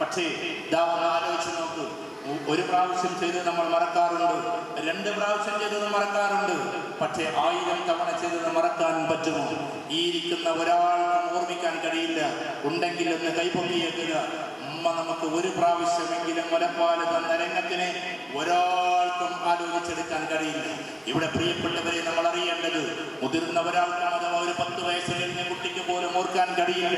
പക്ഷേ ഇതാ ഒന്ന് ആലോചിച്ച് നോക്ക്, ഒരു പ്രാവശ്യം ചെയ്ത് നമ്മൾ മറക്കാറുണ്ട്, 2 പ്രാവശ്യം ചെയ്തത് മറക്കാറുണ്ട്, പക്ഷേ 1000 തവണ ചെയ്തത് മറക്കാൻ പറ്റുമോ? ഈ ഇരിക്കുന്ന ഒരാൾക്കും ഓർമ്മിക്കാൻ കഴിയില്ല. ഉണ്ടെങ്കിൽ ഒന്ന് കൈപൊക്കിയേക്കുക. ഉമ്മ നമുക്ക് ഒരു പ്രാവശ്യമെങ്കിലും മുലപ്പാല് തന്ന രംഗത്തിനെ ഒരാൾക്കും ആലോചിച്ചെടുക്കാൻ കഴിയില്ല. ഇവിടെ പ്രിയപ്പെട്ടവരെ നമ്മൾ അറിയേണ്ടത്, മുതിർന്ന ഒരാൾക്കും അഥവാ ഒരു 10 വയസ്സ് കഴിഞ്ഞ കുട്ടിക്ക് പോലും ഓർക്കാൻ കഴിയില്ല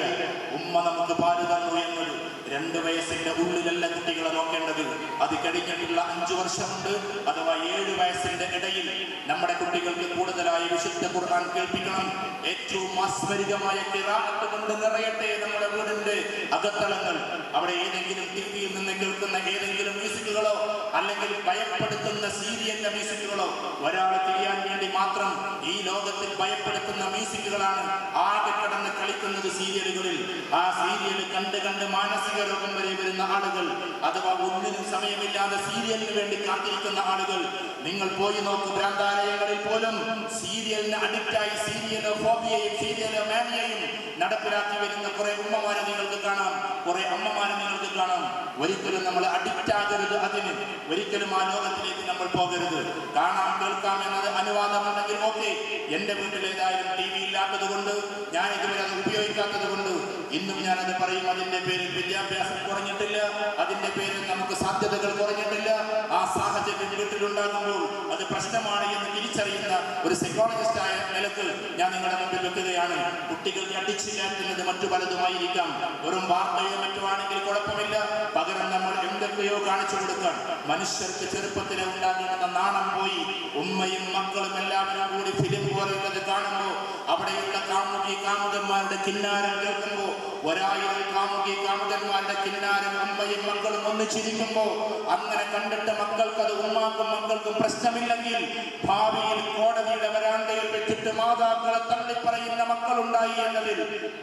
ഉമ്മ നമുക്ക് പാല് തന്നു എന്നത്. 2 വയസ്സിന്റെ ഉള്ളിലല്ല കുട്ടികളെ നോക്കേണ്ടത്, അത് കഴിഞ്ഞിട്ടുള്ള 5 വർഷമുണ്ട് അഥവാ 7 വയസ്സിന്റെ ഇടയിൽ നമ്മുടെ കുട്ടികൾക്ക് കൂടുതലായി വിശുദ്ധ ഖുർആൻ കേൾപ്പിക്കണം. ഏറ്റവും ആസ്മരികമായ ഖിറാഅത്ത് കൊണ്ട് നിറയട്ടെ നമ്മുടെ വീടിന്റെ അകത്തളങ്ങൾ. അവിടെ ഏതെങ്കിലും ടിവിയിൽ നിന്ന് കേൾക്കുന്ന ഏതെങ്കിലും മ്യൂസിക്കുകളോ അല്ലെങ്കിൽ ഭയപ്പെടുത്തുന്ന സീരിയലിന്റെ മ്യൂസിക്കുകളോ, ഒരാൾ തിരിയാൻ വേണ്ടി മാത്രം ഈ ലോകത്തിൽ ഭയപ്പെടുത്തുന്ന മ്യൂസിക്കുകളാണ് ആകെ കടന്ന് കളിക്കുന്നത് സീരിയലുകളിൽ. ആ സീരിയൽ കണ്ട് കണ്ട് മാനസിക രോഗം വരെ വരുന്ന ആളുകൾ, അഥവാ ഒന്നിനും സമയമില്ലാതെ സീരിയലിന് വേണ്ടി കാത്തിരിക്കുന്ന ആളുകൾ. നിങ്ങൾ പോയി നോക്കൂ, ഭ്രാന്താലയങ്ങളിൽ പോലും സീരിയലിന് അഡിക്റ്റായി സീരിയലോ ഫോബിയയും സീരിയലോ മാനിയയും നടപ്പിലാക്കി വരുന്ന കുറെ ഉമ്മമാരെ നിങ്ങൾക്ക് കാണാം, കുറെ അമ്മമാരെ നിങ്ങൾക്ക് കാണാം. ഒരിക്കലും നമ്മൾ അഡിക്റ്റ് ആകരുത്, അതിന് ഒരിക്കലും ആ ലോകത്തിലേക്ക് നമ്മൾ പോകരുത്. കാണാം കേൾക്കാം എന്നത് അനുവാദമുണ്ടെങ്കിൽ ഓക്കെ. എന്റെ വീട്ടിൽ ഏതായാലും ടി വി ഇല്ലാത്തത് കൊണ്ട്, ഞാൻ ഇതുവരെ അത് ഉപയോഗിക്കാത്തത് കൊണ്ട് ഇന്നും ഞാനത് പറയും. അതിന്റെ പേരിൽ വിദ്യാഭ്യാസം കുറഞ്ഞിട്ടില്ല, അതിന്റെ പേരിൽ നമുക്ക് സാധ്യതകൾ കുറഞ്ഞിട്ടില്ല. ആ സാഹചര്യം വീട്ടിലുണ്ടാകുമ്പോൾ അത് പ്രശ്നമാണ് എന്ന് തിരിച്ചറിയുന്ന ഒരു സൈക്കോളജിസ്റ്റായ നിലക്ക് ഞാൻ നിങ്ങളുടെ മുമ്പിൽ വെക്കുകയാണ്. കുട്ടികൾക്ക് അഡിക്ഷനിലാക്കുന്നത് മറ്റു പലതുമായിരിക്കാം, വെറും വാർത്തയോ മറ്റുമാണെങ്കിൽ കുഴപ്പമില്ല. പകരം നമ്മൾ എന്തൊക്കെയോ കാണിച്ചു കൊടുക്കാൻ മനുഷ്യർക്ക് ചെറുപ്പത്തിലെ ഉണ്ടാകുന്ന നാണം പോയി ഉമ്മയും മക്കളും എല്ലാവരും കൂടി ഫിലിം പോലുള്ളത് കാണുമ്പോൾ, അവിടെയുള്ള കാമുകി കാമുകന്മാരുടെ കിന്നാരം കേൾക്കുമ്പോൾ, 1000 കാമുകി കാമുകന്മാരുടെ കിന്നാരം ഉമ്മയും മക്കളും ഒന്നിച്ചിരിക്കുമ്പോൾ, അങ്ങനെ കണ്ടിട്ട് മക്കൾക്കത് ഉമ്മാക്കും മക്കൾക്കും പ്രശ്നമില്ലെങ്കിൽ ഭാവിയിൽ കോടതിയുടെ വരാന്തയിൽ വെച്ചിട്ട് മാതാക്കളെ തള്ളിപ്പറയുന്ന മക്കളുണ്ടായി എന്നതിൽ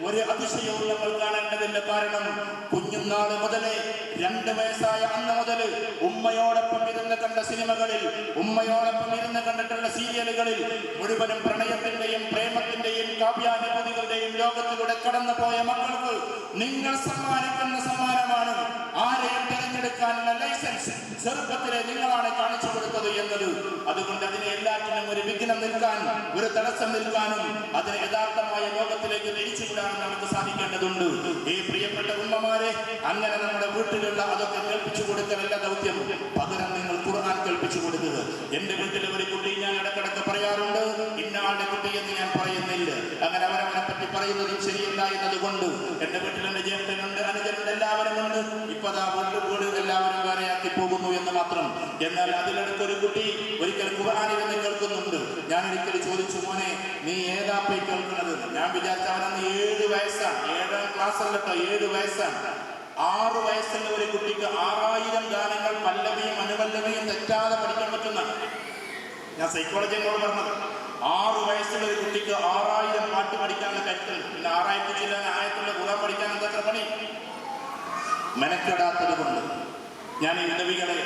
ഒരു അതിശയവും നമ്മൾ കാണേണ്ടതില്ല. കാരണം കുഞ്ഞുനാള് മുതലേ 2 വയസ്സായ അന്ന് മുതൽ ഉമ്മയോടൊപ്പം ഇരുന്ന് കണ്ട സിനിമകളിൽ, ഉമ്മയോടൊപ്പം ഇരുന്ന് കണ്ടിട്ടുള്ള സീരിയലുകളിൽ മുഴുവനും പ്രണയത്തിന്റെയും പ്രേമത്തിന്റെയും കാവ്യാനുഭൂതികളുടെയും ലോകത്തിലൂടെ കടന്നുപോയ മക്കൾക്ക് നിങ്ങൾ സമ്മാനിക്കുന്ന സമ്മാനമാണ് ആരെയും തിരഞ്ഞെടുക്കാനുള്ള ലൈസൻസ് ചെറുപ്പത്തിലെ നിങ്ങളാണ് കാണിച്ചു കൊടുത്തത് എന്നത്. അതുകൊണ്ട് അതിനെ എല്ലാറ്റിനും ഒരു വിഘ്നം നിൽക്കാൻ, ഒരു തടസ്സം നിൽക്കാനും അതിനെ യഥാർത്ഥമായ ലോകത്തിലേക്ക് തിരിച്ചുവിടാനും നമുക്ക് സാധിക്കേണ്ടതുണ്ട്. ഈ പ്രിയപ്പെട്ട ഉമ്മമാരെ, അങ്ങനെ നമ്മുടെ വീട്ടിലുള്ള അതൊക്കെ കേൾപ്പിച്ചു കൊടുക്കലല്ല ദൗത്യം, പകരം നിങ്ങൾ ഖുർആൻ കേൾപ്പിച്ചു കൊടുക്കുക. എന്റെ വീട്ടിലെ ഒരു കുട്ടി ഞാൻ ഇടക്കിടക്ക് പറയാറുണ്ട്, ഇന്നയാളുടെ കുട്ടി എന്ന് ഞാൻ പറയുന്നില്ല, അങ്ങനെ അവരവനെ പറ്റി പറയുന്നതും ശരിയല്ല എന്നതുകൊണ്ട്. എന്റെ വീട്ടിൽ എന്റെ ജ്യേഷ്ഠനുണ്ട്, അനുജനുണ്ട്, എല്ലാവരും ഉണ്ട്. ഇപ്പതാ വീട് എല്ലാവരും വേറെയാക്കി പോകുന്നു എന്ന് മാത്രം. എന്നാൽ അതിലെടുത്തൊരു കുട്ടി ഒരിക്കൽ ഖുർആനിൽ നിന്ന് കേൾക്കുന്നുണ്ട്. ഞാൻ ഒരിക്കൽ ചോദിച്ചു, മോനെ നീ ഏതാ പോയി കേൾക്കുന്നത്? ഞാൻ വിചാരിച്ച അവനന്ന് 7 വയസ്സാണ്, 7ാം ക്ലാസ് അല്ലട്ടോ, 7 വയസ്സാണ്. 6 വയസ്സുള്ള ഒരു കുട്ടിക്ക് 6000 ഗാനങ്ങൾ പല്ലവിയും അനുപല്ലവിയും തെറ്റാതെ പഠിക്കാൻ പറ്റുന്ന, ഞാൻ സൈക്കോളജിയോട് പറഞ്ഞത്, 6 വയസ്സുള്ള ഒരു കുട്ടിക്ക് 6000 പാട്ട് പഠിക്കാനുള്ള കരുത്ത്. പിന്നെ 6000 ചില ആയത്തുള്ള ഖുർആൻ പഠിക്കാൻ എന്താ പണി? മെനക്കെടാത്തത് കൊണ്ട്. ഞാൻ ഈ ഉദവികളെ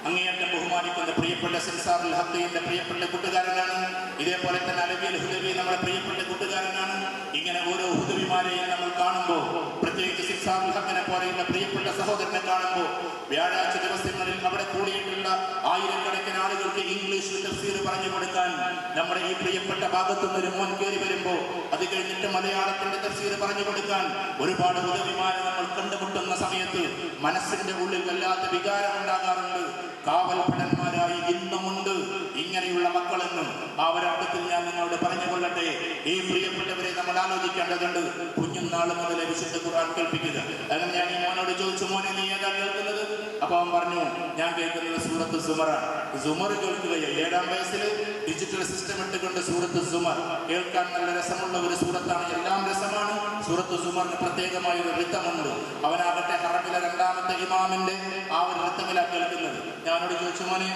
അങ്ങേയറ്റം ബഹുമാനിക്കുന്ന പ്രിയപ്പെട്ട സെൻസാറുൽ ഹഖിന്റെ പ്രിയപ്പെട്ട കൂട്ടുകാരനാണ്. ഇതേപോലെ തന്നെ അലവിയൽ ഹുദവി നമ്മുടെ പ്രിയപ്പെട്ട കൂട്ടുകാരനാണ്. ഇങ്ങനെ ഓരോ ഹുദവിമാരെയും നമ്മൾ കാണുമ്പോൾ, പ്രത്യേകിച്ച് സെൻസാറുൽ ഹഖിനെ പോലെയുള്ള പ്രിയപ്പെട്ട സഹോദരനെ കാണുമ്പോൾ, വ്യാഴാഴ്ച ദിവസങ്ങളിൽ അവിടെ കൂടിയിട്ടുള്ള 1000കണക്കിന് ആളുകൾക്ക് ഇംഗ്ലീഷിൽ തഫ്സീർ പറഞ്ഞു കൊടുക്കാൻ നമ്മുടെ ഈ പ്രിയപ്പെട്ട ഭാഗത്തു നിന്നൊരു മോൻ കയറി വരുമ്പോൾ, അത് കഴിഞ്ഞിട്ട് മലയാളത്തിന്റെ തഫ്സീർ പറഞ്ഞു കൊടുക്കാൻ ഒരുപാട് ഹുദവിമാരെ നമ്മൾ കണ്ടുമുട്ടുന്ന സമയത്ത് മനസ്സിന്റെ ഉള്ളിൽ വല്ലാത്ത വികാരം ഉണ്ടാകാറുണ്ട്. കാവൽഭടന്മാരായി ഇന്നുമുണ്ട് ഇങ്ങനെയുള്ള മക്കളെന്ന്. ആ ഒരർത്ഥത്തിൽ ഞാൻ നിങ്ങളോട് പറഞ്ഞു കൊള്ളട്ടെ, ഈ പ്രിയപ്പെട്ടവരെ നമ്മൾ ആലോചിക്കേണ്ടതുണ്ട്. കുഞ്ഞുനാള് മുതലേ വിശുദ്ധ ഖുർആൻ കേൾപ്പിക്കുക. അങ്ങനെ ഞാൻ ഈ മോനോട് ചോദിച്ചു, മോനെ നീ ഏതാ കേൾക്കുന്നത്? അപ്പൊ അവൻ പറഞ്ഞു, ഞാൻ കേൾക്കുന്നത് സൂറത്ത് സുമറാണ്. സുമർ കേൾക്കുകയാണ്. 7ാം വയസ്സിൽ ഡിജിറ്റൽ സിസ്റ്റം ഇട്ടുകൊണ്ട് സൂറത്ത് സുമർ കേൾക്കാൻ നല്ല രസമുള്ള ഒരു സൂറത്താണ്, എല്ലാം രസമാണ്. സൂറത്ത് സുമറിന് പ്രത്യേകമായ ഒരു ഋത്തമുണ്ട്. അവനാകട്ടെ ഹറമിലെ 2ാമത്തെ ഇമാമിന്റെ ആ ഒരു ഋത്തമിലാണ് കേൾക്കുന്നത്. ഞാനോട് ചോദിച്ചു, മോനെ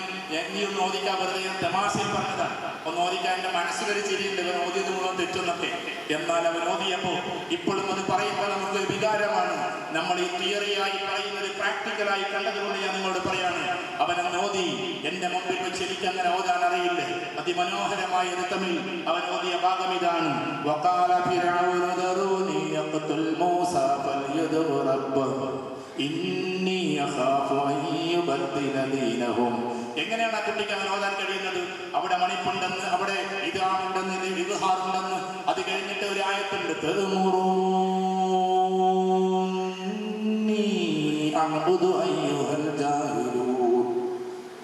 നീ ഒന്ന് ഓദിക്കാൻ, വെറുതെ തമാശയിൽ പറഞ്ഞതാണ്, ഒന്ന് ഓദിക്കാൻ. എന്റെ മനസ്സിലൊരു ചിരിയുണ്ട്, ഇവൻ ഓതിയത് മുഴുവൻ തെറ്റുന്നൊക്കെ. എന്നാൽ അവൻ ഓതിയപ്പോ ഇപ്പോഴും അത് പറയുമ്പോൾ നമുക്ക് വികാരമാണ്. നമ്മൾ ഈ തിയറിയായി പറയുന്നത് പ്രാക്ടിക്കലായി കണ്ടതുകൊണ്ട് ഞാൻ നിങ്ങളോട് പറയാണ്, അവൻ ഓതി എന്റെ മുമ്പിൽ വെച്ച് എനിക്ക് അങ്ങനെ ഓതാൻ അറിയില്ല. അതിമനോഹരമായ ഋതമിൽ അവൻ ഓതിയ ഭാഗം ഇതാണ്: വഖാല ഫിർഔനു ദറൂനി യഖ്തുൽ മൂസാ ഫൽയദ്ഉ റബ്ബഹു ഇന്നി അഖാഫു അൻ യുബദ്ദില ദീനഹും. എങ്ങനെയാണ് ആ കുട്ടിക്ക് അങ്ങനെ ഓതാൻ കഴിയുന്നത്? അവിടെ മണിപ്പുണ്ടെന്ന്, അവിടെ ഇതാണുണ്ടെന്ന്, ഇത് ഇദ്ഹാറുണ്ടെന്ന്. അത് കഴിഞ്ഞിട്ട് ഒരു ആയത്തുണ്ട്,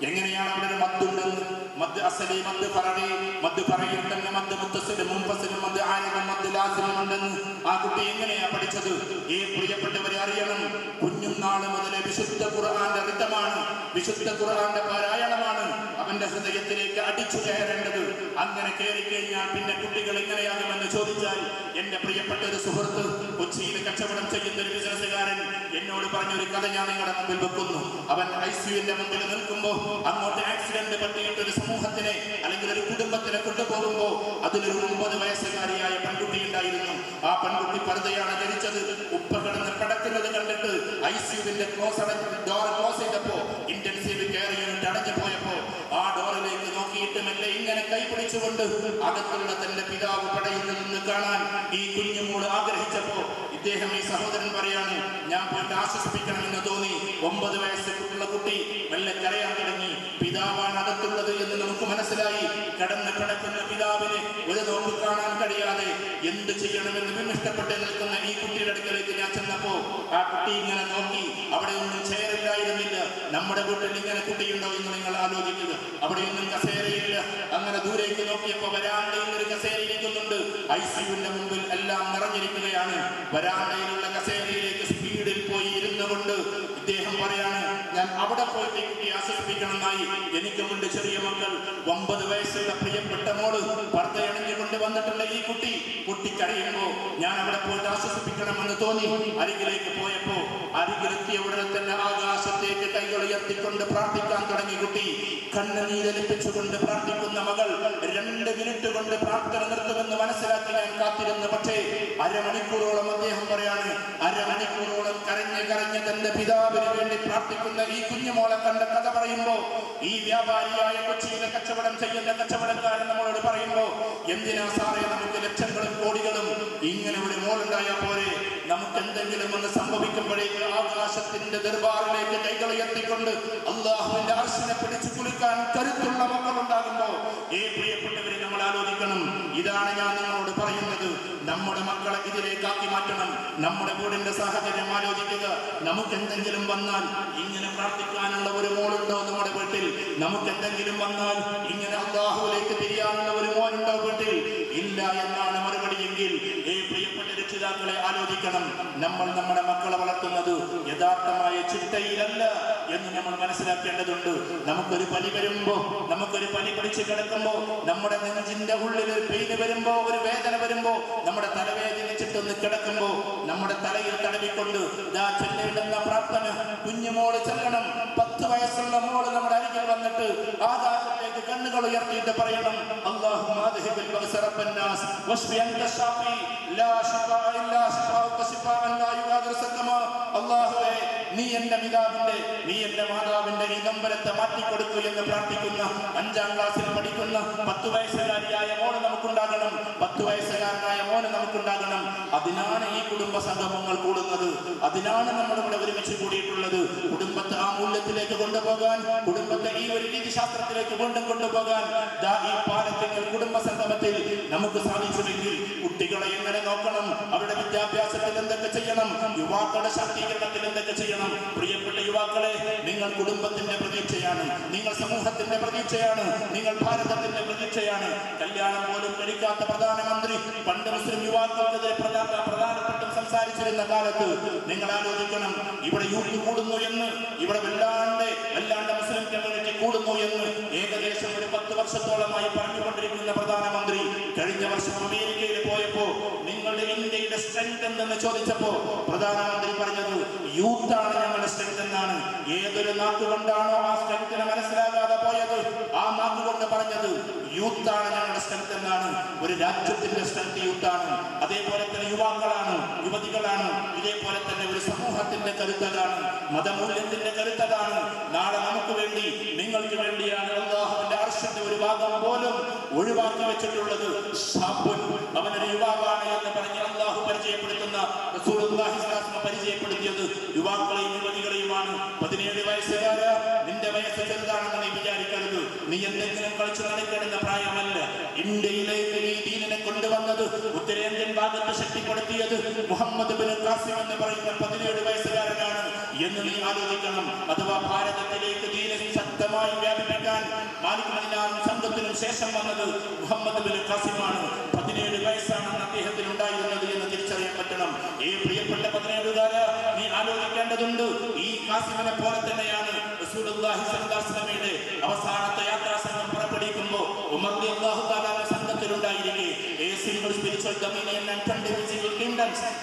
എങ്ങനെയാണ് അവിടെ ഒരു മദ്ദുണ്ടെന്ന്, മദ് അസലി, മദ് ഫറഇ, മദ് ഫറഇ തന്നെ മദ് മുത്തസിൽ, മുൻഫസിൽ, മദ് ആരിദ്, മദ് ലാസിം ഉണ്ടെന്ന് ആ കുട്ടി എങ്ങനെയാ പഠിച്ചത്? ഈ പ്രിയപ്പെട്ടവരെ അറിയണം, കുഞ്ഞുനാള് മുതലേ വിശുദ്ധ ഖുർആന്റെ റിതമാണ്, വിശുദ്ധ ഖുർആന്റെ പാരായണമാണ് അവന്റെ ഹൃദയത്തിലേക്ക് അടിച്ചു കയറേണ്ടത്. അങ്ങനെ കയറി കഴിഞ്ഞാൽ പിന്നെ കുട്ടികൾ എങ്ങനെയാകുമെന്ന് ചോദിച്ചാൽ, എന്റെ പ്രിയപ്പെട്ട ഒരു സുഹൃത്ത്, കൊച്ചിയിൽ കച്ചവടം ചെയ്യുന്ന ഒരു ബിസിനസ്സുകാരൻ എന്നോട് പറഞ്ഞൊരു കഥ ഞാൻ നിങ്ങളുടെ മുമ്പിൽ വെക്കുന്നു. അവൻ ICUവിന്റെ മുമ്പിൽ നിൽക്കുമ്പോൾ അങ്ങോട്ട് ആക്സിഡന്റ് പറ്റിയിട്ട് ഒരു സമൂഹത്തിനെ അല്ലെങ്കിൽ ഒരു കുടുംബത്തിനെ കൊണ്ടുപോകുമ്പോൾ അതിലൊരു 9 വയസ്സുകാരിയായ പെൺകുട്ടി ഉണ്ടായിരുന്നു. ആ പെൺകുട്ടി പർദ്ദയാണ് ധരിച്ചത്. ഉപ്പ കിടക്കുന്നത് കണ്ടിട്ട് ICUവിന്റെ ഡോർ ക്ലോസ് ചെയ്തപ്പോ, ഇന്റൻസീവ് കെയർ യൂണിറ്റ് അടഞ്ഞു പോയപ്പോ ആ ഡോറിലേക്ക് നോക്കിയിട്ട് മെല്ലെ ഇങ്ങനെ കൈപിടിച്ചുകൊണ്ട് അകത്തുള്ള തന്റെ പിതാവ് പടയുന്നതെന്ന് കാണാൻ ഈ കുഞ്ഞുമോള് ആഗ്രഹിച്ചപ്പോ ഇദ്ദേഹം, ഈ സഹോദരൻ പറയാണ്, ഞാൻ പോയിട്ട് ആശ്വസിപ്പിക്കണമെന്ന് തോന്നി. 9 വയസ്സുള്ള കുട്ടി മെല്ലെ കരയാൻ തുടങ്ങി. പിതാവാണ് അകത്തുള്ളത് എന്ന് നമുക്ക് മനസ്സിലായി. കിടക്കുന്ന പിതാവിനെ ഒരു നോക്ക് കാണാൻ കഴിയാതെ എന്ത് ചെയ്യണമെന്ന് വിമിഷ്ടപ്പെട്ട് നിൽക്കുന്ന ഈ കുട്ടിയുടെ അടുക്കലേക്ക് ഞാൻ ചെന്നപ്പോ ആ കുട്ടി ഇങ്ങനെ നോക്കി. അവിടെ ഒന്നും ചെയറില്ലായിരുന്നില്ല. നമ്മുടെ വീട്ടിൽ ഇങ്ങനെ കുട്ടിയുണ്ടോ എന്ന് നിങ്ങൾ ആലോചിക്കുക. അവിടെയൊന്നും കസേരയില്ല. അങ്ങനെ ദൂരേക്ക് നോക്കിയപ്പോ വരാണ്ടയിൽ ഒരു കസേര ഇരിക്കുന്നുണ്ട്. ICUവിന്റെ മുമ്പിൽ എല്ലാം നിറഞ്ഞിരിക്കുകയാണ്. വരാണ്ടയിലുള്ള കസേരയിലേക്ക് സ്പീഡിൽ പോയി ഇരുന്നുകൊണ്ട് ഇദ്ദേഹം പറയാണ്, ഞാൻ അവിടെ പോയിട്ട് കുട്ടി ആശ്വസിപ്പിക്കണമെന്നായി. എനിക്കുമുണ്ട് ചെറിയ മക്കൾ. 9 വയസ്സുള്ള പ്രിയപ്പെട്ട മോള് പർദ്ദയണിഞ്ഞുകൊണ്ട് വന്നിട്ടുള്ള ഈ കുട്ടി കരയുമ്പോ ഞാൻ അവിടെ പോയിട്ട് ആശ്വസിപ്പിക്കണമെന്ന് തോന്നി. അരികിലേക്ക് പോയപ്പോ അരികിലെത്തിയ ഉടനെ തന്നെ ആകാശത്തേക്ക് കൈകൾ ഉയർത്തിക്കൊണ്ട് പ്രാർത്ഥിക്കാൻ തുടങ്ങി കുട്ടി. കണ്ണുനീരലിപ്പിച്ചുകൊണ്ട് പ്രാർത്ഥിക്കുന്ന മകൾ 2 മിനിറ്റ് കൊണ്ട് പ്രാർത്ഥന നിർത്തുമെന്ന് മനസ്സിലാക്കി ഞാൻ കാത്തിരുന്നു. പക്ഷേ അരമണിക്കൂറോളം അദ്ദേഹം പറയാണ്, അരമണിക്കൂറോളം കരഞ്ഞ് തന്റെ പിതാവിന് വേണ്ടി പ്രാർത്ഥിക്കുന്ന ഈ കുഞ്ഞുമോളെ കണ്ട കഥ പറയുമ്പോ, ഈ വ്യാപാരിയായ കൊച്ചിയിലെ കച്ചവടം ചെയ്യുന്ന കച്ചവടക്കാരൻ നമ്മളോട് പറയുമ്പോ, എന്തിനാ സാറേ നമുക്ക് ലക്ഷങ്ങളും കോടികളും, ഇങ്ങനെ ഒരു മോളുണ്ടായാൽ പോരെ? നമുക്ക് എന്തെങ്കിലും ഒന്ന് സംഭവിക്കുമ്പോഴേക്ക് ആകാശത്തിന്റെ ദർബാറിലേക്ക് കൈകൾ ഉയർത്തിക്കൊണ്ട് അല്ലാഹുവിന്റെ അർശിനെ പിടിച്ചു കുളിക്കാൻ കരുത്തുള്ള മക്കൾ ഉണ്ടാകുമ്പോ, പ്രിയപ്പെട്ടവരെ നമ്മൾ ആലോചിക്കണം. ഇതാണ് ഞാൻ നിങ്ങളോട് പറയുന്നത്. നമ്മുടെ മക്കളെ ഇതിലേക്കാക്കി മാറ്റണം. നമ്മുടെ വീടിന്റെ സാഹചര്യം ആലോചിക്കുക. നമുക്ക് എന്തെങ്കിലും വന്നാൽ ഇങ്ങനെ പ്രാർത്ഥിക്കാനുള്ള ഒരു മോളുണ്ടോ നമ്മുടെ വീട്ടിൽ? നമുക്ക് എന്തെങ്കിലും വന്നാൽ ഇങ്ങനെ അല്ലാഹുവിലേക്ക് തിരിയാനുള്ള ഒരു മോനുണ്ടോ വീട്ടിൽ? ഇല്ല എന്നാണ് മറുപടിയെങ്കിൽ, പ്രിയപ്പെട്ട രക്ഷിതാക്കളെ ആലോചിക്കണം. നമ്മൾ നമ്മുടെ മക്കളെ വളർത്തുന്നത് യഥാർത്ഥമായ ചിട്ടയിലല്ല എന്ന് നമ്മൾ മനസ്സിലാക്കേണ്ടതുണ്ട്. നമുക്കൊരു പനി വരുമ്പോ, നമുക്കൊരു പനി പിടിച്ച് കിടക്കുമ്പോ, നമ്മുടെ നെഞ്ചിന്റെ ഉള്ളിൽ ഒരു പെയിന് വരുമ്പോ, ഒരു വേദന വരുമ്പോ, നമ്മുടെ തലവേദനിച്ചിട്ടൊന്ന് കിടക്കുമ്പോ നമ്മുടെ തലയിൽ തടവിക്കൊണ്ട് ചെല്ലേണ്ടുന്ന പ്രാർത്ഥന കുഞ്ഞുമോള് ചെല്ലണം. 10 വയസ്സുള്ള മോള് നമ്മുടെ അരികിൽ വന്നിട്ട് ആകാശത്തേക്ക് കണ്ണുകൾ ഉയർത്തിയിട്ട് പറയണം, അല്ലാഹുമ്മ അദ്ഹിബിൽ ബഅസ റബ്ബന്നാസ് വശ്ഫി അൻത ശാഫി ലാ ശിഫാ ഇല്ലാ ശിഫാഉക ശിഫാഅൻ ലാ യുഗാദിറു സഖമാ. അല്ലാഹുവേ, നീ എന്റെ പിതാവിന്റെ, നീ എന്റെ മാതാവിന്റെ ഈ നമ്പരത്തെ മാറ്റിക്കൊടുക്കൂ എന്ന് പ്രാർത്ഥിക്കുന്ന 5ാം ക്ലാസ്സിൽ പഠിക്കുന്ന 10 വയസ്സുകാരിയായ മോന് നമുക്കുണ്ടാകണം. 10 വയസ്സുകാരനായ മോന് നമുക്കുണ്ടാകണം. അതിനാണ് ഈ കുടുംബ സംഗമങ്ങൾ കൂടുന്നത്. അതിനാണ് നമ്മളിവിടെ ഒരുമിച്ച് കൂടിയിട്ടുള്ളത്. കുടുംബത്തെ ആ മൂല്യത്തിലേക്ക് കൊണ്ടുപോകാൻ, കുടുംബത്തെ ഈ ഒരു രീതിശാസ്ത്രത്തിലേക്ക് വീണ്ടും കൊണ്ടുപോകാൻ ഈ പാലത്തിങ്കൽ കുടുംബ സംഗമത്തിൽ നമുക്ക് സാധിച്ചുവെങ്കിൽ കുട്ടികളെ എങ്ങനെ നോക്കണം, അവരുടെ വിദ്യാഭ്യാസത്തിൽ എന്തൊക്കെ ചെയ്യണം, യുവാക്കളുടെ ശാക്തീകരണത്തിൽ എന്തൊക്കെ ചെയ്യണം. പ്രിയപ്പെട്ട യുവാക്കളെ, നിങ്ങൾ കുടുംബത്തിന്റെ പ്രതീക്ഷയാണ്, നിങ്ങൾ സമൂഹത്തിന്റെ പ്രതീക്ഷയാണ്, നിങ്ങൾ ഭാരതത്തിന്റെ പ്രതീക്ഷയാണ്. കല്യാണം പോലും കഴിക്കാത്ത പ്രധാനമന്ത്രി പണ്ട് മുസ്ലിം യുവാക്കൾക്കെതിരെ പ്രധാനപ്പെട്ടും സംസാരിച്ചിരുന്ന കാലത്ത് നിങ്ങൾ ആലോചിക്കണം, ഇവിടെ യൂത്ത് കൂടുന്നു എന്ന്, ഇവിടെ വല്ലാണ്ട് മുസ്ലിം കമ്മ്യൂണിറ്റി കൂടുന്നു എന്ന് ഏകദേശം ഒരു 10 വർഷത്തോളമായി പറഞ്ഞുകൊണ്ടിരിക്കുന്ന പ്രധാനമന്ത്രി കഴിഞ്ഞ വർഷം അമേരിക്കയിൽ പോയപ്പോ നിങ്ങളുടെ ഇന്ത്യയുടെ സ്ട്രെങ്ത് എന്തെന്ന് ചോദിച്ചപ്പോ പ്രധാനമന്ത്രി പറഞ്ഞത് യൂത്താണ് ഞങ്ങളുടെ സ്ട്രെങ്ത് എന്നാണ്. ഏതൊരു നാക്കുകൊണ്ടാണോ ആ സ്ട്രെങ്തിനെ മനസ്സിലാകാതെ പോയത്, ആ നാക്കുകൊണ്ട് പറഞ്ഞത് യൂത്താണ് ഞങ്ങളുടെ സ്ട്രെങ്ത് എന്നാണ്. ഒരു രാജ്യത്തിന്റെ സ്ട്രെങ്ത് യൂത്താണ്. അതേപോലെ തന്നെ യുവാക്കളാണ്, യുവതികളാണ്. ഇതേപോലെ തന്നെ ഒരു സമൂഹത്തിന്റെ കരുത്തതാണ്, മതമൂല്യത്തിന്റെ കരുത്തതാണ്. നാളെ നമുക്ക് വേണ്ടി, നിങ്ങൾക്ക് വേണ്ടിയാണ് അല്ലാഹുവിന്റെ അർശ് പറാമർശത്തിന്റെ ഒരു ഭാഗം പോലും ഒഴിവാക്കി വെച്ചിട്ടുള്ളത്. അവനൊരു യുവാവാണ് എന്ന് പറഞ്ഞ് അല്ലാഹു പരിചയപ്പെടുത്തുന്ന റസൂലുള്ളാഹി സ്വല്ലല്ലാഹു അലൈഹി വസല്ലം പരിചയപ്പെടുത്തിയത് യുവാക്കളെയും യുവതികളെയുമാണ്. 17 വയസ്സുകാര്, നിന്റെ വയസ്സ് ചെറുതാണെന്ന് നീ വിചാരിക്കരുത്. നീ എന്തെങ്കിലും കളിച്ചു നടക്കേണ്ടുന്ന പ്രായമല്ല. ഇന്ത്യയിലേക്ക് ഈ ദീനിനെ കൊണ്ടുവന്നത്, ഉത്തരേന്ത്യൻ ഭാഗത്ത് ശക്തിപ്പെടുത്തിയത് മുഹമ്മദ് ബിൻ ഖാസിം എന്ന് പറയുന്ന 17 വയസ്സുകാരനാണ് എന്ന് നീ ആലോചിക്കണം. അഥവാ ഭാരതത്തിലേക്ക് ദീനെ ശക്തമായി വ്യാപിപ്പിക്കാൻ മാലിക് മദിനാനും സംഘത്തിനും ശേഷം വന്നത് മുഹമ്മദ് ബിൻ ഖാസിമാണ്. 17 വയസ്സാണ് അദ്ദേഹത്തിന് ഉണ്ടായിരുന്നത് എന്ന് തിരിച്ചറിയാൻ പറ്റണം. ഈ പ്രിയപ്പെട്ട 17കാര്, നീ ആലോചിക്കേണ്ടതുണ്ട്. ഈ ഖാസിമിനെ പോലെ തന്നെയാണ് റസൂലുള്ളാഹി സ്വല്ലല്ലാഹു അലൈഹി വസല്ലമയുടെ അവസാനത്തെ യാത്രാ സംഘം പുറപ്പെടുവിക്കുമ്പോൾ ഉമർ റളിയല്ലാഹു തആല സംഘത്തിലുണ്ടായിരിക്കെ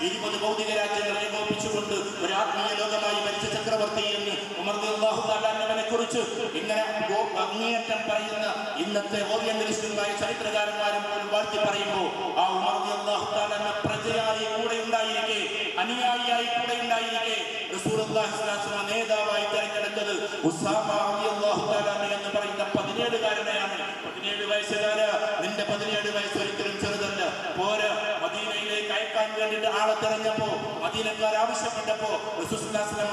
20 ഭൗതിക രാജ്യങ്ങളെ ഏകോപിപ്പിച്ചുകൊണ്ട് ഒരു ആത്മീയ ലോകമായി മരിച്ച ചക്രവർത്തി എന്ന് ഉമർ റളിയല്ലാഹു തആലയെ കുറിച്ച് ഇങ്ങനെ അങ്ങേയറ്റം പറയുന്ന ഇന്നത്തെ ഓറിയന്റലിസ്റ്റുകളായ ചരിത്രകാരന്മാരും പോലും വാഴ്ത്തി പറയുമ്പോൾ ആ ഉമർ റളിയല്ലാഹു തആല പ്രജയായി കൂടെ ഉണ്ടായിരിക്കെ, അനുയായിയായി കൂടെ ഉണ്ടായിരിക്കെ റസൂലുള്ളാഹി സ്വല്ലല്ലാഹു അലൈഹി വസല്ലം നേതാവായി തെരഞ്ഞെടുത്തത് ഉസാമ റളിയല്ലാഹു തആല എന്ന് പറയുന്ന 17കാരനെയാണ്. 17 വയസ്സുകാര്, നിന്റെ 17 വയസ്സ് ഒരിക്കലും ചെറുതല്ല. പോരാ, മദീനയിലേക്ക് അയക്കാൻ വേണ്ടിയിട്ട് ആളെ തെരഞ്ഞപ്പോ, മദീനക്കാർ ആവശ്യപ്പെട്ടപ്പോ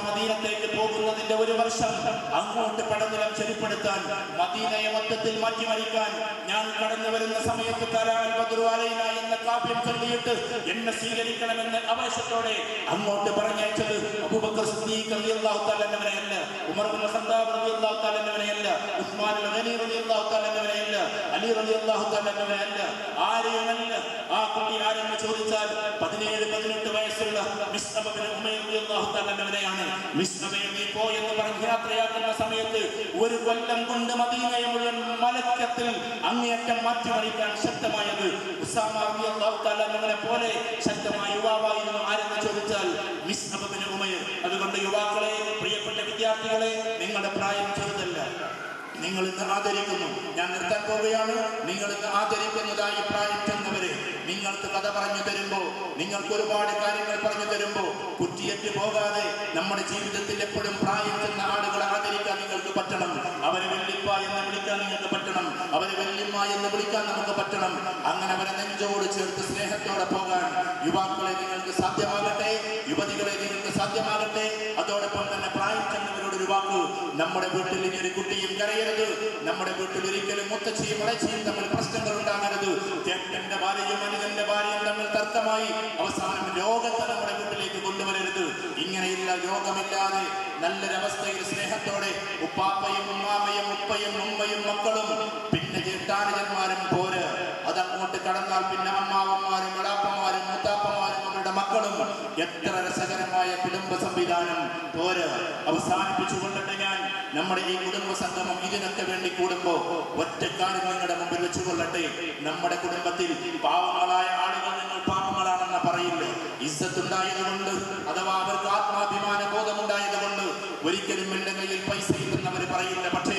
മദീനത്തേക്ക് പോകുന്നതിന്റെ ഒരു വർഷം അങ്ങോട്ട് പടനിലം ചെരിപ്പെടുത്താൻ, മദീനയെ മൊത്തത്തിൽ മാറ്റിമറിക്കാൻ, ഞാൻ കടന്നു വരുന്ന സമയത്ത് എന്ന കാവ്യം ചൊല്ലിയിട്ട് എന്നെ സ്വീകരിക്കണമെന്ന് ആവേശത്തോടെ അങ്ങോട്ട് പറഞ്ഞയച്ചത് അബൂബക്കർ സിദ്ദീഖ് റളിയല്ലാഹു തആല അൻഹുവിനെയല്ല, ഉമർ ഇബ്നു ഖത്താബ് റളിയല്ലാഹു തആല അൻഹുവിനെയല്ല, ഉസ്മാൻ ഗനി റളിയല്ലാഹു തആല അൻഹുവിനെയല്ല, അലി റളിയല്ലാഹു തആല അൻഹുവിനെയല്ല, ആരെയുമല്ല. ആ കുട്ടി ആരെന്ന് ചോദിച്ചാൽ 17-18 വയസ്സുള്ള മിസ്അബ് ഇബ്നു ഉമൈർ റളിയല്ലാഹു തആല അൻഹുവിനെയാണ്. മിസ്അബ് നീ പോയെന്ന് പറഞ്ഞ് യാത്രയാക്കുന്ന സമയത്ത് ഒരു കൊല്ലം കൊണ്ട് മദീനയെ മുഴുവൻ മലക്കത്തിൽ അങ്ങേയറ്റം മാറ്റിമറിക്കാൻ ശക്തമായത് ഉസാമ റളിയല്ലാഹു തആല അൻഹുവിനെ പോലെ ശക്തമായ യുവാവായിരുന്നു. ആരെന്ന് ചോദിച്ചാൽ മിസ്അബ് ഇബ്നു ഉമൈർ. അതുകൊണ്ട് യുവാക്കളെ, പ്രിയപ്പെട്ട വിദ്യാർത്ഥികളെ, നിങ്ങളുടെ പ്രായം ചെറുതല്ല. നിങ്ങൾ ഇന്ന് ആദരിക്കുന്നു, ഞാൻ നിർത്താൻ പോവുകയാണ്. നിങ്ങൾ ഇന്ന് ആദരിക്കുന്നതായി പ്രായം ചെന്നവരെ നിങ്ങൾക്ക് കഥ പറഞ്ഞു തരുമ്പോ, നിങ്ങൾക്ക് ഒരുപാട് കാര്യങ്ങൾ പറഞ്ഞു തരുമ്പോ കുറ്റിയേറ്റ് പോകാതെ നമ്മുടെ ജീവിതത്തിൽ എപ്പോഴും പ്രായം ചെന്ന ആളുകളെ ആദരിക്കാൻ നിങ്ങൾക്ക് പറ്റണം. അവരെ വല്യപ്പ എന്ന് വിളിക്കാൻ നിങ്ങൾക്ക് പറ്റണം, അവരെ വല്യമ്മ എന്ന് വിളിക്കാൻ നമുക്ക് പറ്റണം. അങ്ങനെ അവരെ നെഞ്ചോട് ചേർത്ത് സ്നേഹത്തോടെ പോകാൻ യുവാക്കളെ നിങ്ങൾക്ക് സാധ്യമാകട്ടെ, യുവതികളെ നിങ്ങൾക്ക് സാധ്യമാകട്ടെ. അതോടൊപ്പം തന്നെ പ്രായം ചെന്നവരോട് ഒരു വാക്ക്, നമ്മുടെ വീട്ടിൽ ഇനി ഒരു കുട്ടിയും കരയരുത്, നമ്മുടെ വീട്ടിൽ ഒരിക്കലും മുത്തച്ഛയും ഇളച്ചിയും തമ്മിൽ പ്രശ്നങ്ങൾ ഉണ്ടാകരുത്, ചേട്ടന്റെ ഭാര്യയും അനുജന്റെ ഭാര്യയും തമ്മിൽ തർക്കമായി അവസാനം രോഗത്തെ നമ്മുടെ വീട്ടിലേക്ക് കൊണ്ടുവരരുത്. ഇങ്ങനെയുള്ള രോഗമില്ലാതെ നല്ലൊരവസ്ഥയിൽ സ്നേഹത്തോടെ ഉപ്പാപ്പയും ഉമ്മാമയും ഉപ്പയും ഉമ്മയും മക്കളും പിന്നെ ചേട്ടാനുജന്മാരും പോര്, അതങ്ങോട്ട് കടന്നാൽ പിന്നെ അമ്മാവന്മാരും ഇളാപ്പന്മാരും മുത്താപ്പന്മാരും അവരുടെ മക്കളും. എത്ര രസകരമായ കുടുംബ സംവിധാനം പോര്. അവസാനിപ്പിച്ചുകൊണ്ടിട്ട് ഞാൻ നമ്മുടെ ഈ കുടുംബ സംഗമം ഇതിനൊക്കെ വേണ്ടി കൂടുമ്പോ ഒറ്റ കാര്യം നിങ്ങളുടെ മുമ്പിൽ വെച്ചുകൊള്ളട്ടെ. നമ്മുടെ കുടുംബത്തിൽ പാവങ്ങളായ ആളുകൾ നിങ്ങൾ പാവങ്ങളാണെന്ന് പറയില്ല. ഇസ്സത്തുണ്ടായതുകൊണ്ട്, അഥവാ അവർക്ക് ആത്മാഭിമാന ബോധമുണ്ടായത് കൊണ്ട് ഒരിക്കലും എന്റെ കയ്യിൽ പൈസ ഇല്ലെന്നവർ പറയില്ല. പക്ഷേ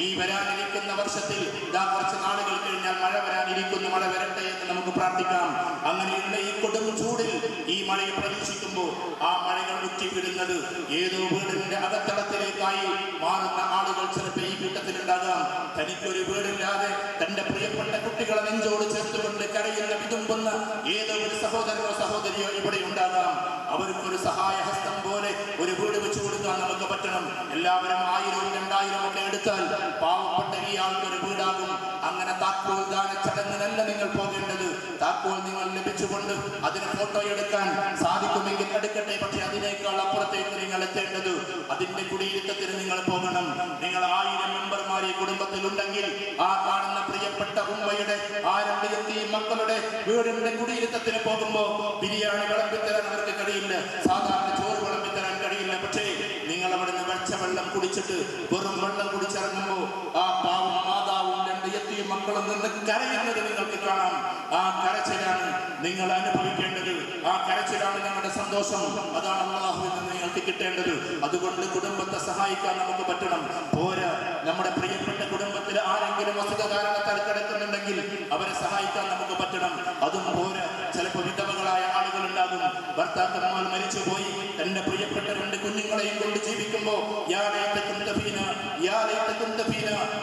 ഈ വരാനിരിക്കുന്ന വർഷത്തിൽ കുറച്ച് നാളുകൾ കഴിഞ്ഞാൽ മഴ വരാനിരിക്കുന്നു, മഴ വരട്ടെ എന്ന് നമുക്ക് പ്രാർത്ഥിക്കാം. അങ്ങനെയുള്ള ഈ കൊടും ചൂടിൽ ഈ മഴയെ പ്രതീക്ഷിക്കുമ്പോൾ ആ മഴകൾ ഉറ്റിവിടുന്നത് ഏതോ വീടിന്റെ അകത്തളത്തിലേക്കായി മാറുന്ന ആളുകൾ ചിലപ്പോൾ ഈ കൂട്ടത്തിലുണ്ടാകാം. തനിക്കൊരു വീടില്ലാതെ തന്റെ പ്രിയപ്പെട്ട കുട്ടികളെ നെഞ്ചോട് ചേർത്തുകൊണ്ട് കരയുന്ന വിതുമ്പുന്ന ഏതോ ഒരു സഹോദരനോ സഹോദരിയോ ഇവിടെ ഉണ്ടാകാം. അവർക്കൊരു സഹായഹസ്തം പോലെ ഒരു വീട് വെച്ചു കൊടുക്കാൻ നമുക്ക് പറ്റണം. എല്ലാവരും 1000 2000 ഒക്കെ എടുത്താൽ പാവപ്പെട്ട ഈ ആൾക്കൊരു വീടാകും. അങ്ങനെ താക്കോൽ ദാന ചടങ്ങിനല്ല നിങ്ങൾ പോകേണ്ടത്. താക്കോൽ നിങ്ങൾ ലഭിച്ചുകൊണ്ട് അതിന് ഫോട്ടോ എടുക്കാൻ സാധിക്കുമെങ്കിൽ എടുക്കട്ടെ. പക്ഷെ അതിനേക്കാൾ അപ്പുറത്തേക്ക് നിങ്ങൾ എത്തേണ്ടത് അതിന്റെ കുടിയിരുത്തത്തിന് നിങ്ങൾ പോകണം. നിങ്ങൾ 1000 മെമ്പർമാർ ഈ കുടുംബത്തിലുണ്ടെങ്കിൽ ആ കാണുന്ന പ്രിയപ്പെട്ട ഉമ്മയുടെ ആ 2 മക്കളുടെ വീടിന്റെ കുടിയിരുത്തത്തിന് പോകുമ്പോ ബിരിയാണി വിളമ്പിത്തരാൻ അവർക്ക് കഴിയില്ല, സാധാരണ ചോറ് വിളമ്പിത്തരാൻ കഴിയില്ല. പക്ഷേ നിങ്ങൾ അവിടുന്ന് വെള്ളം കുടിച്ചിട്ട് വെറും വെള്ളം കുടിച്ചിറങ്ങുമ്പോ ആ പാവം മാതാവും 2 മക്കളും നിന്ന് കരയുന്നത് നിങ്ങൾക്ക് കാണാം. ആ കരച്ചിലാണ് നിങ്ങൾ അനുഭവിക്കേണ്ടത്. ആ കരച്ചിലാണ് ഞങ്ങളുടെ സന്തോഷം. അതാണ് അല്ലാഹുവിൽ നിന്ന് നിങ്ങൾക്ക് കിട്ടേണ്ടത്. അതുകൊണ്ട് കുടുംബത്തെ സഹായിക്കാൻ നമുക്ക് പറ്റണം. പോരാ, നമ്മുടെ പ്രിയപ്പെട്ട കുടുംബത്തിൽ ആരെങ്കിലും അസുഖ കാരണത്താൽ കിടക്കുന്നുണ്ടെങ്കിൽ അവരെ സഹായിക്കാൻ നമുക്ക് പറ്റണം. അതും പോരാ, ചിലപ്പോൾ വിധവകളായ ആളുകൾ ഉണ്ടാകും. ഭർത്താക്കന്മാർ മരിച്ചുപോയി തന്റെ പ്രിയപ്പെട്ട 2 കുഞ്ഞുങ്ങളെയും കൊണ്ട് ജീവിക്കുമ്പോ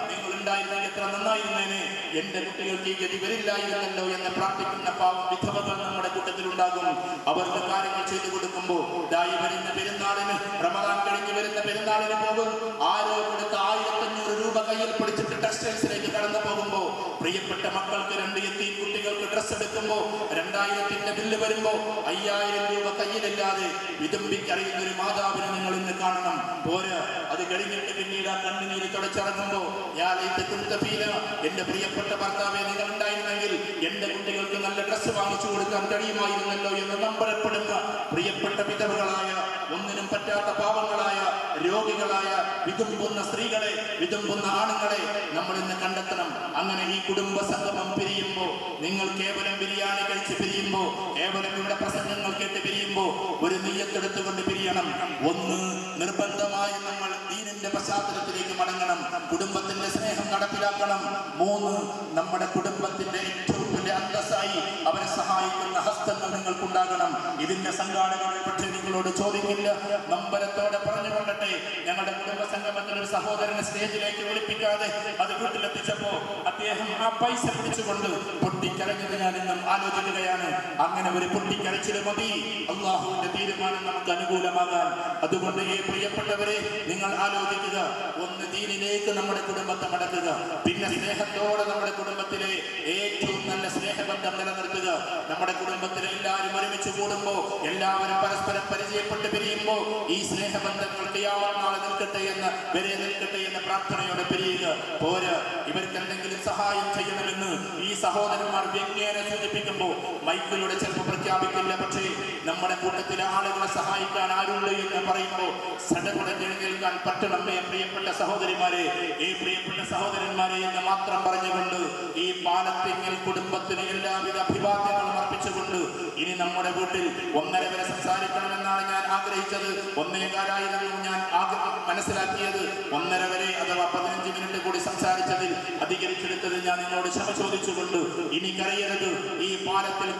നിങ്ങൾ ഉണ്ടായിരുന്നെങ്കിൽ എത്ര നന്നായിരുന്നേനെ, എന്റെ കുട്ടികൾക്ക് ഈ ഗതി വരില്ലായിരുന്നല്ലോ എന്ന് പ്രാർത്ഥിക്കുന്ന പാവം വിധവകൾ നമ്മുടെ കൂട്ടത്തിലുണ്ടാകും. അവർക്ക് കാര്യങ്ങൾ ചെയ്തു കൊടുക്കുമ്പോൾ ദായി വരുന്ന പെരുന്നാളിന്, റമദാൻ കഴിഞ്ഞ് വരുന്ന പെരുന്നാളിന് പോകും, ആരോ കൊടുത്ത 1500 രൂപ കയ്യിൽ പിടിച്ചിട്ട് ടെക്സ്റ്റൈൽസിലേക്ക് കടന്നു പോകുമ്പോൾ പ്രിയപ്പെട്ട മക്കൾക്ക് 2 യത്തീം കുട്ടികൾക്ക് ഡ്രസ്സ് എടുക്കുമ്പോൾ 2000ന്റെ ബില്ല് വരുമ്പോൾ 5000 രൂപ കയ്യിലില്ലാതെ വിതുമ്പിക്കറിയുന്ന ഒരു മാതാവിനെ നിങ്ങൾ ഇന്ന് കാണണം. പോരാ, അത് കഴിഞ്ഞിട്ട് പിന്നീട് ആ കണ്ണുനീര് തുടച്ചിറങ്ങുമ്പോൾ എന്റെ പ്രിയപ്പെട്ട ഭർത്താവെ, നിങ്ങൾ ഉണ്ടായിരുന്നെങ്കിൽ എന്റെ കുട്ടികൾക്ക് നല്ല ഡ്രസ്സ് വാങ്ങിച്ചു കൊടുക്കാൻ കഴിയുമായിരുന്നല്ലോ എന്ന് നമ്പരപ്പെടുന്ന പ്രിയപ്പെട്ട വിധവകളായ, ഒന്നിനും പറ്റാത്ത പാവങ്ങളായ, രോഗികളായ, വിതുമ്പുന്ന സ്ത്രീകളെ, വിതുമ്പുന്ന ആണുങ്ങളെ നമ്മൾ ഇന്ന് കണ്ടെത്തണം. അങ്ങനെ ഈ കുടുംബ സംഗമം പിരിയുമ്പോൾ, നിങ്ങൾ കേവലം ബിരിയാണി കഴിച്ച് പിരിയുമ്പോൾ, കേവലം ഇവിടെ പ്രസംഗങ്ങൾ കേട്ട് പിരിയുമ്പോൾ ഒരു നിയ്യത്തെടുത്തുകൊണ്ട് പിരിയണം. ഒന്ന്, നിർബന്ധമായി നമ്മൾ ദീനിന്റെ പശ്ചാത്തലത്തിലേക്ക് മടങ്ങണം, കുടുംബത്തിന്റെ സ്നേഹം നടപ്പിലാക്കണം. 3, നമ്മുടെ കുടുംബത്തിന്റെ ഏറ്റവും വലിയ അന്തസ്സായി അവരെ സഹായിക്കുന്ന ഹസ്തങ്ങൾ നിങ്ങൾക്കുണ്ടാകണം. ഇതിന്റെ സംഘാടകരെ പക്ഷേ നിങ്ങളോട് ചോദിക്കില്ല, നമ്പരത്തോടെ പറഞ്ഞുകൊള്ളട്ടെ. ഞങ്ങളുടെ കുടുംബ സംഗമത്തിൽ ഒരു സഹോദരനെ സ്റ്റേജിലേക്ക് വിളിപ്പിക്കാതെ അത് വീട്ടിലെത്തിച്ചപ്പോ അദ്ദേഹം ആ പൈസ പിടിച്ചുകൊണ്ട് പൊട്ടിക്കരഞ്ഞത് ഞാൻ ഇന്നും ആലോചിക്കുകയാണ്. അങ്ങനെ ഒരു പൊട്ടിക്കരച്ചില് മതി അള്ളാഹുവിന്റെ തീരുമാനം നമുക്ക് അനുകൂലമാകാൻ. അതുകൊണ്ട് ഈ പ്രിയപ്പെട്ടവരെ, നിങ്ങൾ ആലോചിക്കുക. ഒന്ന്, ദീനിലേക്ക് നമ്മുടെ കുടുംബത്തെ മടക്കുക. പിന്നെ സ്നേഹത്തോടെ നമ്മുടെ കുടുംബത്തിലെ ഏറ്റവും നല്ല സ്നേഹബന്ധം നിലനിർത്തുക. നമ്മുടെ കുടുംബത്തിലെ എല്ലാവരും ഒരുമിച്ച് കൂടുമ്പോൾ, എല്ലാവരും പരസ്പരം പരിചയപ്പെട്ട് പിരിയുമ്പോൾ ഈ സ്നേഹബന്ധങ്ങൾ നാളെ നിൽക്കട്ടെ എന്ന്, വരെ നിൽക്കട്ടെ എന്ന പ്രാർത്ഥനയോടെ പിരിയുക. പോരാ, ഇവർക്ക് എന്തെങ്കിലും സഹായം ചെയ്യണമെന്ന് ഈ സഹോദരന്മാർ വ്യംഗ്യേന സൂചിപ്പിക്കുമ്പോൾ മൈക്കിലൂടെ ചിലപ്പോൾ പ്രഖ്യാപിക്കില്ല. പക്ഷേ നമ്മുടെ കൂട്ടത്തിലെ ആളുകളെ സഹായിക്കാൻ ആരുണ്ട് എന്ന് പറയുമ്പോൾ സടകുടഞ്ഞ് എഴുന്നേൽക്കാൻ പറ്റണമേ പ്രിയപ്പെട്ട സഹോദരിമാരെ, ഈ പ്രിയപ്പെട്ട സഹോദരന്മാരെ എന്ന് മാത്രം പറഞ്ഞുകൊണ്ട് ഈ പാലത്തിങ്ങൽ കുടുംബത്തിന് എല്ലാവിധ അഭിവാദ്യങ്ങളും അർപ്പിച്ചുകൊണ്ട് ഇനി നമ്മുടെ വീട്ടിൽ 1:30 വരെ സംസാരിക്കണമെന്നാണ് ഞാൻ ആഗ്രഹിച്ചത്. 1:15 ഞാൻ മനസ്സിലാക്കിയത്. 1:30 വരെ അഥവാ 15 മിനിറ്റ് കൂടി സംസാരിച്ചതിൽ അധികരിച്ചെടുത്തത് ഞാൻ നിങ്ങളോട് ക്ഷമ ചോദിച്ചുകൊണ്ട്, ഇനി കരയരുത്. ഈ പാലത്തിങ്ങൽ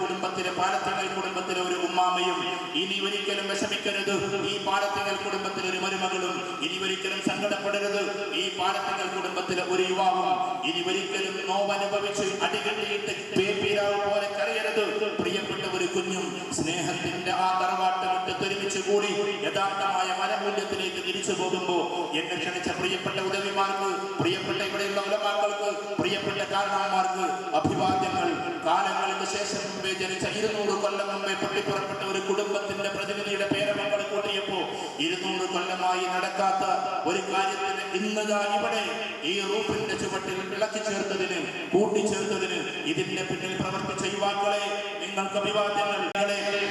കുടുംബത്തിലെ ഒരു ഉമ്മാമയും ഇനി ഒരിക്കലും വിഷമിക്കരുത്. ഈ പാലത്തിങ്ങൽ കുടുംബത്തിലെ ഒരു മരുമകളും ഇനി ഒരിക്കലും സങ്കടപ്പെടരുത്. ഈ പാലത്തിങ്ങൽ കുടുംബത്തിലെ ഒരു യുവാവും ഇനി ഒരിക്കലും നോവനുഭവിച്ച് അടികെട്ടിയിട്ട് പേപ്പീരാവ് പോലെ കരയരുത്. പ്രിയപ്പെട്ട ഒരു കുഞ്ഞും സ്നേഹത്തിന്റെ ആ തറവാട്ട് വിട്ട് ഒരുമിച്ച് കൂടി യഥാർത്ഥമായ മനമൂല്യത്തിലേക്ക് തിരിച്ചു പോകുമ്പോൾ എന്നെ ക്ഷണിച്ച പ്രിയപ്പെട്ട ഉദവിമാർക്ക്, പ്രിയപ്പെട്ട ഇവിടെയുള്ള ഉലമാക്കൾക്ക്, പ്രിയപ്പെട്ട കാരണവന്മാർക്ക് അഭിവാദ്യങ്ങൾ. കാലങ്ങൾക്ക് ശേഷം മുമ്പേ ജനിച്ച 200 കൊല്ലം മുമ്പേ പൊട്ടിപ്പുറപ്പെട്ട ഒരു കുടുംബത്തിന്റെ പ്രതിനിധിയുടെ പേരമക്കളെ കൂട്ടിയപ്പോ 200 കൊല്ലമായി നടക്കാത്ത ഒരു കാര്യത്തിന് ഇന്നതാ ഇവിടെ ഈ റൂഫിന്റെ ചുവട്ടിൽ ഇളക്കി ചേർത്തതിന്, കൂട്ടിച്ചേർത്തതിന് ഇതിന്റെ പിന്നിൽ പ്രവർത്തിച്ച യുവാക്കളെ നിങ്ങൾക്ക് അഭിവാദ്യങ്ങൾ.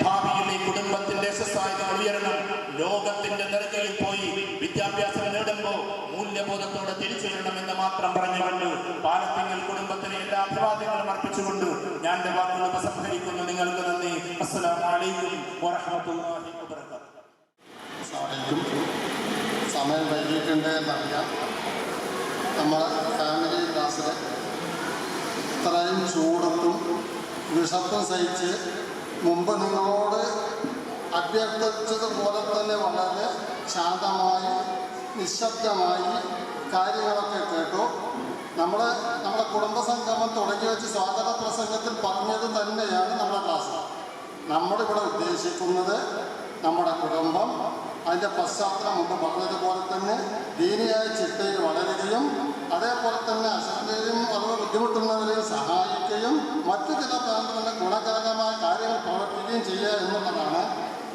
ഭാവിയിൽ ഈ കുടുംബത്തിന്റെ യശസ്സായ ഉയരണം. ലോകത്തിന്റെ നെറുകയിൽ പോയി വിദ്യാഭ്യാസം നേടുമ്പോൾ മൂല്യബോധത്തോടെ തിരിച്ചു വരണമെന്ന് മാത്രം പറഞ്ഞുകൊണ്ട് പാലത്തിങ്ങൽ കുടുംബത്തിന് എല്ലാ അഭിവാദ്യങ്ങളും അർപ്പിച്ചുകൊണ്ട് ഞാൻ എന്റെ വാക്കുകൾ ഉപസംഹരിക്കുന്നു. നിങ്ങൾക്ക് നന്ദി. അസ്സലാമു അലൈക്കും വറഹ്മത്തുള്ളാഹി വബറകാതുഹു. സമയം വൈകിട്ടുണ്ട് എന്നറിയാം. നമ്മളെ ഫാമിലി ക്ലാസ്സിൽ ഇത്രയും ചൂടത്തും വിഷപ്പും സഹിച്ച് മുമ്പ് നിങ്ങളോട് അഭ്യർത്ഥിച്ചതുപോലെ തന്നെ വളരെ ശാന്തമായി നിശബ്ദമായി കാര്യങ്ങളൊക്കെ കേട്ടു. നമ്മുടെ കുടുംബസംഗമം തുടങ്ങി വെച്ച് സ്വാഗത പ്രസംഗത്തിൽ പറഞ്ഞത് തന്നെയാണ് നമ്മുടെ ക്ലാസ്. നമ്മളിവിടെ ഉദ്ദേശിക്കുന്നത് നമ്മുടെ കുടുംബം, അതിൻ്റെ പശ്ചാത്തലം മുമ്പ് പറഞ്ഞതുപോലെ തന്നെ ദീനിയായ ചിട്ടയിൽ വളരുകയും അതേപോലെ തന്നെ അശ്രദ്ധയും അതുപോലെ ബുദ്ധിമുട്ടുന്നവരെയും സഹായിക്കുകയും മറ്റു ചില പ്രാന്തങ്ങളുടെ ഗുണകരമായ കാര്യങ്ങൾ പ്രവർത്തിക്കുകയും ചെയ്യുക എന്നുള്ളതാണ്.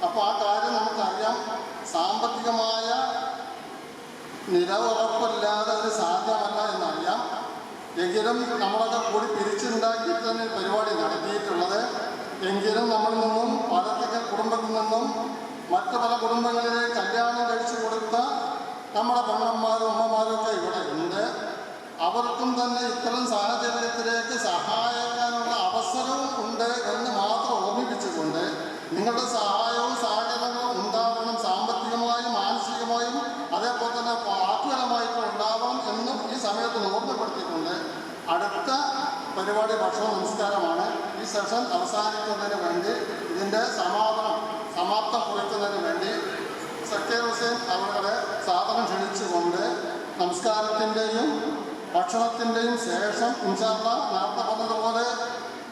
അപ്പോൾ ആ കാര്യം നമുക്കറിയാം. സാമ്പത്തികമായ നിലവുറപ്പില്ലാതെ അത് സാധ്യമല്ല എന്നറിയാം. എങ്കിലും നമ്മളത് കൂടി പിരിച്ചുണ്ടാക്കി തന്നെ പരിപാടി നടത്തിയിട്ടുള്ളത്. എങ്കിലും നമ്മളിൽ നിന്നും പാലത്തിങ്ങൽ കുടുംബത്തിൽ നിന്നും മറ്റു പല കുടുംബങ്ങളിലെ കല്യാണം കഴിച്ചു കൊടുത്ത നമ്മുടെ പെണ്ണന്മാരും ഉമ്മമാരും ഒക്കെ ഇവിടെ ഉണ്ട്. അവർക്കും തന്നെ ഇത്തരം സാഹചര്യത്തിലേക്ക് സഹായിക്കാനുള്ള അവസരവും ഉണ്ട് എന്ന് മാത്രം ഓർമ്മിപ്പിച്ചുകൊണ്ട് നിങ്ങളുടെ സഹായവും സഹകരണങ്ങളും ഉണ്ടാവണം. സാമ്പത്തികമായും മാനസികമായും അതേപോലെ തന്നെ വാക്കുപരമായിട്ടും ഉണ്ടാവണം എന്നും ഈ സമയത്ത് ഓർമ്മപ്പെടുത്തിക്കൊണ്ട് അടുത്ത പരിപാടി ഭക്ഷണ നമസ്കാരമാണ്. ഈ സെഷൻ അവസാനിക്കുന്നതിന് വേണ്ടി ഇതിൻ്റെ സമാപ്തം കുറിക്കുന്നതിന് വേണ്ടി സക്കീർ ഹുസൈൻ അവരുടെ സാധനം ക്ഷണിച്ചുകൊണ്ട് നമസ്കാരത്തിൻ്റെയും ഭക്ഷണത്തിൻ്റെയും ശേഷം ഇൻഷാല്ലാ നേരത്തെ പറഞ്ഞതുപോലെ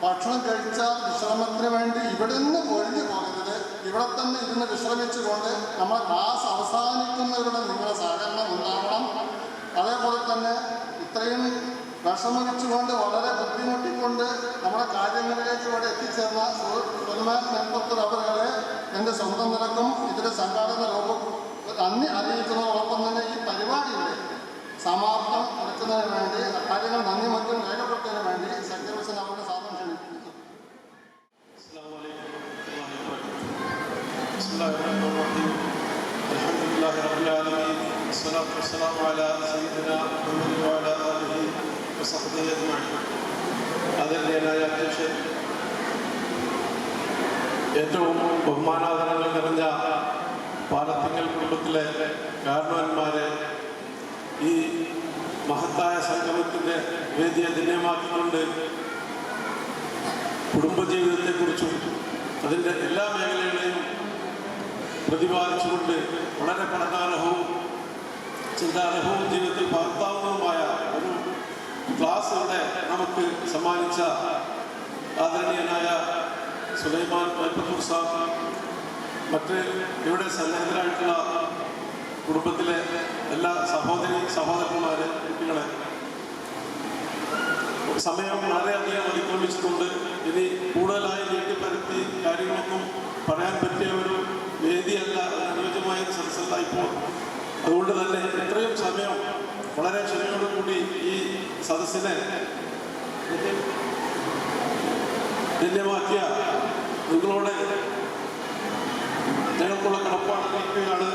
ഭക്ഷണം കഴിച്ചാൽ വിശ്രമത്തിന് വേണ്ടി ഇവിടെ നിന്ന് ഒഴിഞ്ഞു പോകരുത്. ഇവിടെ തന്നെ ഇരുന്ന് വിശ്രമിച്ചുകൊണ്ട് നമ്മുടെ ക്ലാസ് അവസാനിക്കുന്നവരുടെ നിങ്ങളുടെ സഹകരണം ഉണ്ടാവണം. അതേപോലെ തന്നെ ഇത്രയും വിഷമിച്ചുകൊണ്ട് വളരെ ബുദ്ധിമുട്ടിക്കൊണ്ട് നമ്മുടെ കാര്യങ്ങളിലേക്ക് ഇവിടെ എത്തിച്ചേർന്ന സുൽമാൻ നെൽപ്പത്തൂർ അവരുടെ എൻ്റെ സ്വന്തം നിരക്കും ഇതിൻ്റെ സംഘാടന രൂപം നന്ദി അറിയിക്കുന്നതോടൊപ്പം തന്നെ ഈ പരിപാടിയുടെ സമാപ്തം നടത്തുന്നതിന് വേണ്ടി കാര്യങ്ങൾ നന്ദി മറ്റും രേഖപ്പെടുത്തുന്നതിന് വേണ്ടി സക്കീർ ഹുസൈൻ അവരുടെ സാധനം ക്ഷണിക്കുന്നു. ആദരണീയനായ അധ്യക്ഷൻ, ഏറ്റവും ബഹുമാനാദരങ്ങൾ നിറഞ്ഞ പാലത്തിങ്ങൽ കുടുംബത്തിലെ കാരണവന്മാരെ, ഈ മഹത്തായ സംഗമത്തിൻ്റെ വേദിയെ ധന്യമാക്കിക്കൊണ്ട് കുടുംബജീവിതത്തെക്കുറിച്ചും അതിൻ്റെ എല്ലാ മേഖലകളെയും പ്രതിപാദിച്ചുകൊണ്ട് വളരെ പഠനാർഹവും ചിന്താർഹവും ജീവിതത്തിൽ പകർത്താവുന്നതുമായ ഒരു ക്ലാസ് ഇവിടെ നമുക്ക് സമ്മാനിച്ച ആദരണീയനായ സുലൈമാൻ നെൽപ്പത്തൂർ സാബ്, മറ്റ് ഇവിടെ സന്നിഹിതരായിട്ടുള്ള കുടുംബത്തിലെ എല്ലാ സഹോദരന്മാരെ, കുട്ടികളെ, സമയം വളരെയധികം അതിക്രമിച്ചിട്ടുണ്ട്. ഇനി കൂടുതലായി നീട്ടിപ്പരത്തി കാര്യങ്ങളൊന്നും പറയാൻ പറ്റിയ ഒരു വേദിയല്ല, അനുയോജ്യമായ സദസ്സല്ല ഇപ്പോൾ. അതുകൊണ്ട് തന്നെ ഇത്രയും സമയം വളരെ ക്ഷമയോടുകൂടി ഈ സദസ്സിനെ ധന്യമാക്കിയ നിങ്ങളോട് ഞങ്ങൾക്കുള്ള കടപ്പാട് നിൽക്കുകയാണ്.